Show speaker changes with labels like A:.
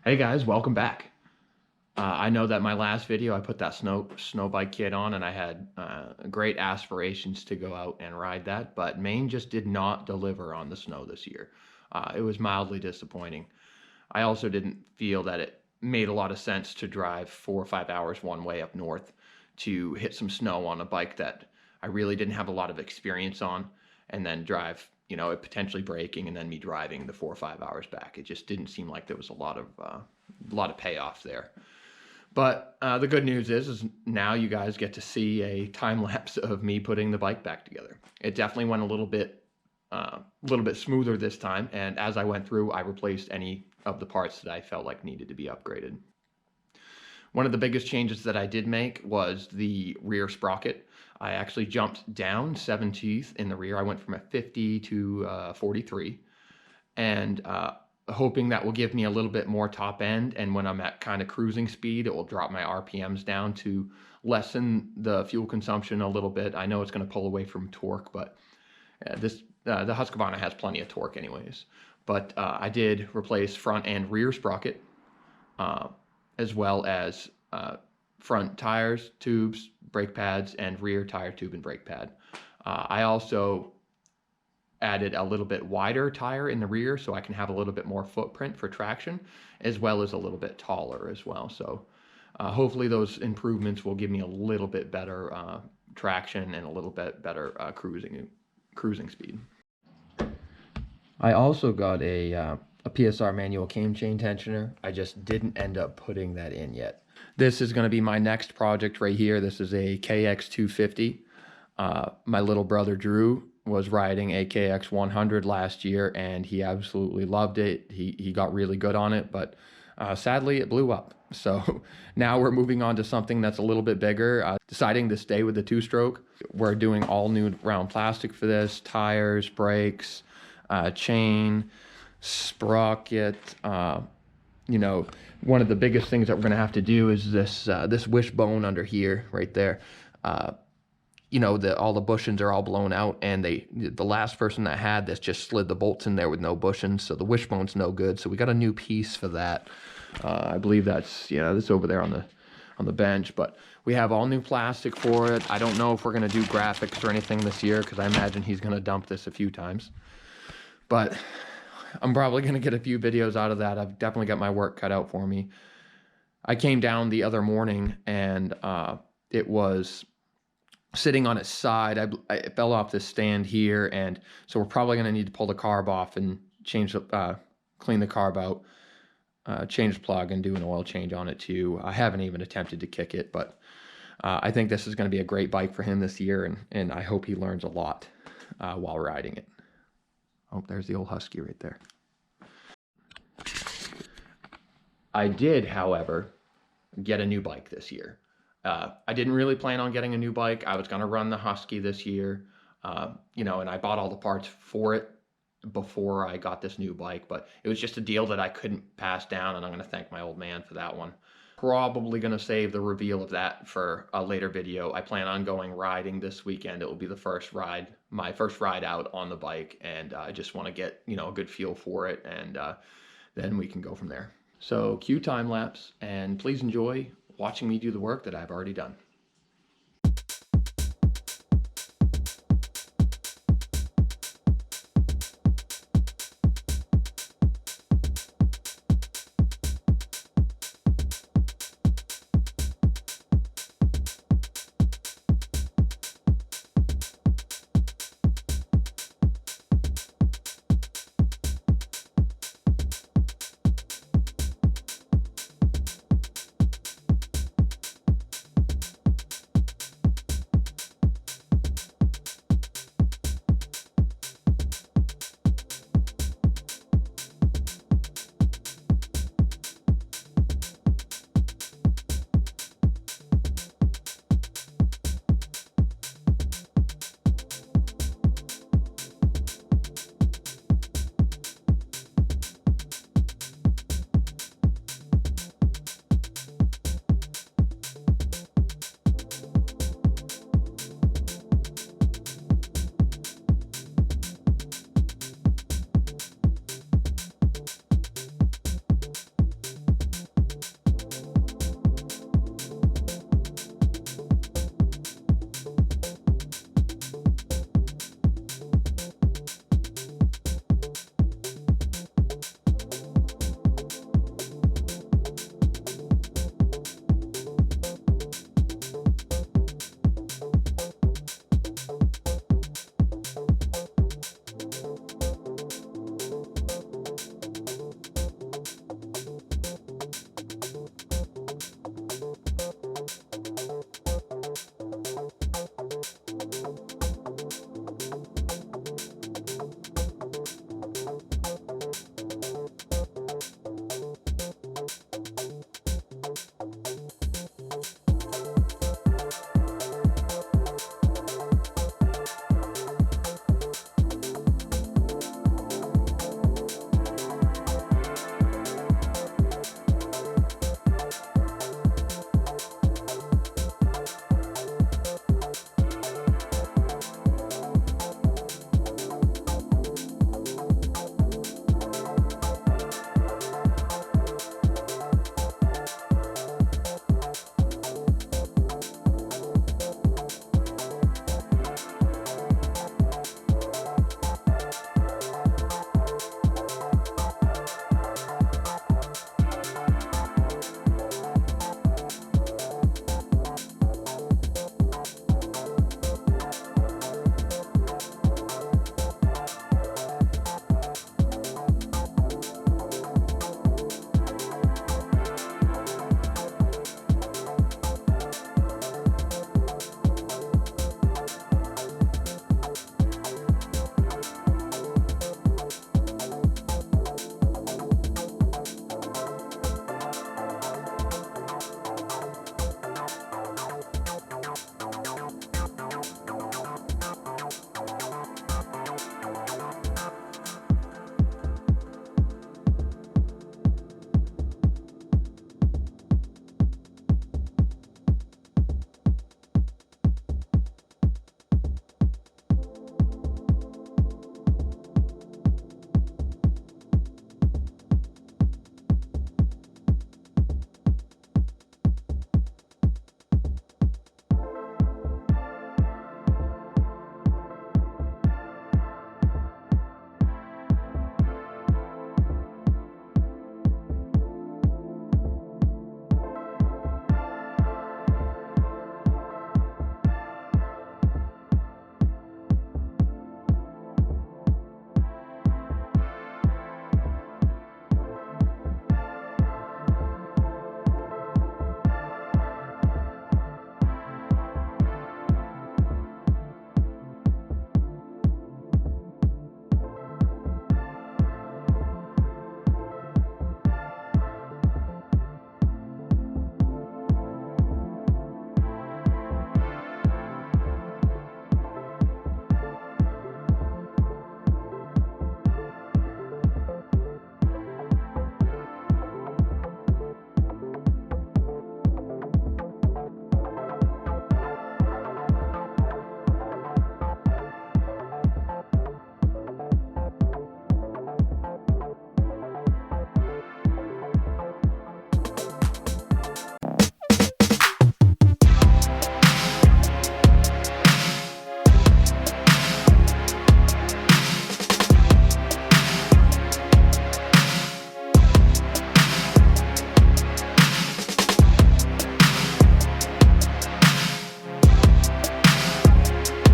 A: Hey guys, welcome back. I know that my last video I put that snow bike kit on and I had great aspirations to go out and ride that, but Maine just did not deliver on the snow this year. It was mildly disappointing. I also didn't feel that it made a lot of sense to drive 4 or 5 hours one way up north to hit some snow on a bike that I really didn't have a lot of experience on, and then drive, it potentially breaking and then me driving the 4 or 5 hours back. It just didn't seem like there was a lot of payoff there. But the good news is now you guys get to see a time lapse of me putting the bike back together. It definitely went a little bit smoother this time, and as I went through, I replaced any of the parts that I felt like needed to be upgraded. One of the biggest changes that I did make was the rear sprocket. I actually jumped down 7 teeth in the rear. I went from a 50 to 43, and hoping that will give me a little bit more top end, and when I'm at kind of cruising speed, it will drop my RPMs down to lessen the fuel consumption a little bit. I know it's going to pull away from torque, but the Husqvarna has plenty of torque anyways. But I did replace front and rear sprocket, as well as front tires, tubes, brake pads, and rear tire tube and brake pad. I also added a little bit wider tire in the rear so I can have a little bit more footprint for traction, as well as a little bit taller as well. So hopefully those improvements will give me a little bit better traction and a little bit better cruising speed. I also got a PSR manual cam chain tensioner. I just didn't end up putting that in yet. This is going to be my next project right here. This is a KX250. My little brother Drew was riding a KX100 last year and he absolutely loved it. He got really good on it, but sadly it blew up. So now we're moving on to something that's a little bit bigger, deciding to stay with the 2-stroke. We're doing all new round plastic for this, tires, brakes, chain, sprocket. One of the biggest things that we're going to have to do is this wishbone under here, right there. All the bushings are all blown out, and the last person that had this just slid the bolts in there with no bushings, so the wishbone's no good. So we got a new piece for that. I believe that's over there on the bench, but we have all new plastic for it. I don't know if we're going to do graphics or anything this year because I imagine he's going to dump this a few times, but I'm probably going to get a few videos out of that. I've definitely got my work cut out for me. I came down the other morning and it was sitting on its side. I fell off this stand here, and so we're probably going to need to pull the carb off and clean the carb out, change the plug, and do an oil change on it too. I haven't even attempted to kick it, but I think this is going to be a great bike for him this year, and I hope he learns a lot while riding it. Oh, there's the old Husky right there. I did, however, get a new bike this year. I didn't really plan on getting a new bike. I was going to run the Husky this year, and I bought all the parts for it before I got this new bike, but it was just a deal that I couldn't pass down, and I'm going to thank my old man for that one. Probably going to save the reveal of that for a later video. I plan on going riding this weekend. It will be my first ride out on the bike, and I just want to get, a good feel for it, and then we can go from there. So cue time lapse, and please enjoy watching me do the work that I've already done.